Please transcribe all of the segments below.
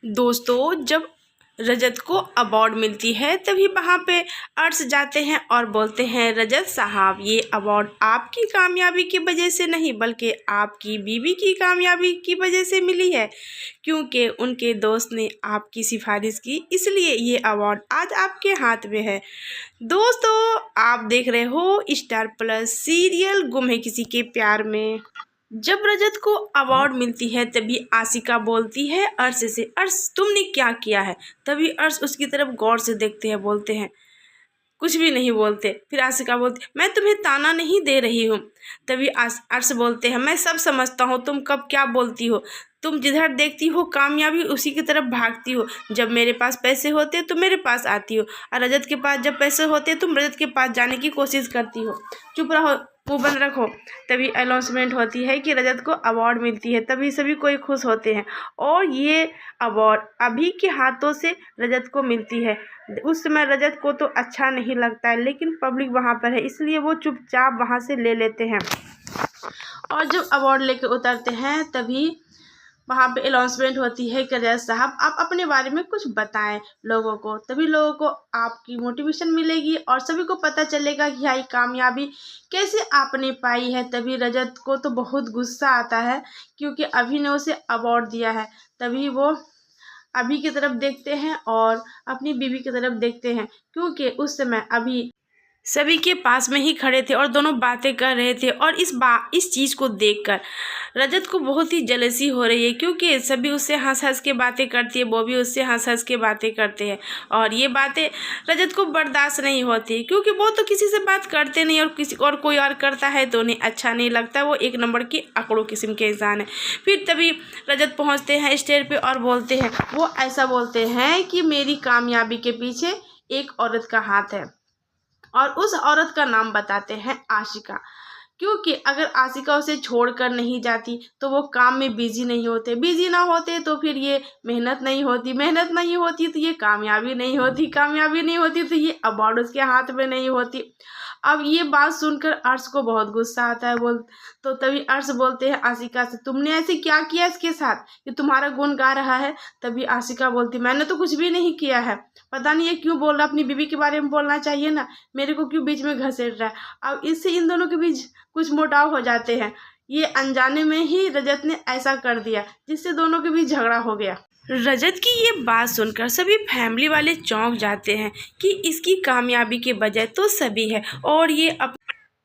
दोस्तों, जब रजत को अवार्ड मिलती है तभी वहाँ पे अर्श जाते हैं और बोलते हैं, रजत साहब ये अवार्ड आपकी कामयाबी की वजह से नहीं बल्कि आपकी बीवी की कामयाबी की वजह से मिली है, क्योंकि उनके दोस्त ने आपकी सिफारिश की, इसलिए ये अवार्ड आज आपके हाथ में है। दोस्तों, आप देख रहे हो स्टार प्लस सीरियल गुम है किसी के प्यार में। जब रजत को अवार्ड मिलती है तभी आशिका बोलती है अर्श से, अर्श तुमने क्या किया है। तभी अर्श उसकी तरफ गौर से देखते हैं, बोलते हैं, कुछ भी नहीं बोलते। फिर आशिका बोलती, मैं तुम्हें ताना नहीं दे रही हूँ। तभी अर्श बोलते हैं, मैं सब समझता हूँ, तुम कब क्या बोलती हो। तुम जिधर देखती हो कामयाबी उसी की तरफ भागती हो। जब मेरे पास पैसे होते तो मेरे पास आती हो, और रजत के पास जब पैसे होते तुम रजत के पास जाने की कोशिश करती हो। चुप रहो, मुँह बंद रखो। तभी अनाउंसमेंट होती है कि रजत को अवार्ड मिलती है। तभी सभी कोई खुश होते हैं और ये अवार्ड अभी के हाथों से रजत को मिलती है। उस समय रजत को तो अच्छा नहीं लगता है, लेकिन पब्लिक वहाँ पर है इसलिए वो चुपचाप वहाँ से ले लेते हैं। और जब अवार्ड लेके उतरते हैं तभी वहाँ पे अनाउंसमेंट होती है कि रजत साहब आप अपने बारे में कुछ बताएं लोगों को। तभी लोगों को आपकी मोटिवेशन मिलेगी और सभी को पता चलेगा कि ये कामयाबी कैसे आपने पाई है। तभी रजत को तो बहुत गुस्सा आता है क्योंकि अभी ने उसे अवार्ड दिया है। तभी वो अभी की तरफ देखते हैं और अपनी बीवी की तरफ देखते हैं, क्योंकि उस समय अभी सभी के पास में ही खड़े थे और दोनों बातें कर रहे थे। और इस चीज़ को देखकर रजत को बहुत ही जलसी हो रही है, क्योंकि सभी उससे हंस हंस के बातें करती है, वो भी उससे हंस हंस के बातें करते हैं। और ये बातें रजत को बर्दाश्त नहीं होती, क्योंकि वो तो किसी से बात करते नहीं और किसी और कोई और करता है तो उन्हें अच्छा नहीं लगता। वो एक नंबर की अकड़ो किस्म के इंसान है। फिर तभी रजत पहुँचते हैं स्टेज पे और बोलते हैं, वो ऐसा बोलते हैं कि मेरी कामयाबी के पीछे एक औरत का हाथ है, और उस औरत का नाम बताते हैं आशिका। क्योंकि अगर आशिका उसे छोड़कर नहीं जाती तो वो काम में बिजी नहीं होते, बिजी ना होते तो फिर ये मेहनत नहीं होती, मेहनत नहीं होती तो ये कामयाबी नहीं होती, कामयाबी नहीं होती तो ये अवार्ड उसके हाथ में नहीं होती। अब ये बात सुनकर अर्श को बहुत गुस्सा आता है। तो तभी अर्श बोलते हैं आशिका से, तुमने ऐसे क्या किया इसके साथ कि तुम्हारा गुण गा रहा है। तभी आशिका बोलती, मैंने तो कुछ भी नहीं किया है, पता नहीं ये क्यों बोल रहा, अपनी बीवी के बारे में बोलना चाहिए ना, मेरे को क्यों बीच में घसीट रहा है। अब इससे इन दोनों के बीच कुछ मुटाव हो जाते हैं। ये अनजाने में ही रजत ने ऐसा कर दिया जिससे दोनों के बीच झगड़ा हो गया। रजत की ये बात सुनकर सभी फैमिली वाले चौंक जाते हैं कि इसकी कामयाबी के बजाय तो सभी है और ये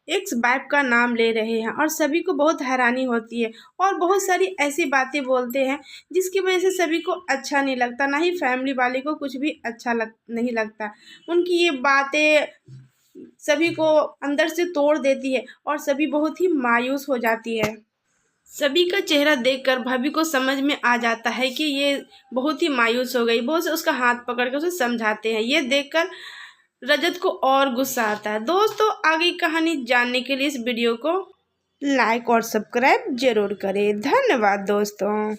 एक्स वाइफ का नाम ले रहे हैं। और सभी को बहुत हैरानी होती है और बहुत सारी ऐसी बातें बोलते हैं जिसकी वजह से सभी को अच्छा नहीं लगता, ना ही फैमिली वाले को कुछ भी अच्छा नहीं लगता। उनकी ये बातें सभी को अंदर से तोड़ देती है और सभी बहुत ही मायूस हो जाती है। सभी का चेहरा देखकर भाभी को समझ में आ जाता है कि ये बहुत ही मायूस हो गई। वो उसका हाथ पकड़ कर उसे समझाते हैं। ये देखकर रजत को और गुस्सा आता है। दोस्तों, आगे कहानी जानने के लिए इस वीडियो को लाइक और सब्सक्राइब जरूर करें। धन्यवाद दोस्तों।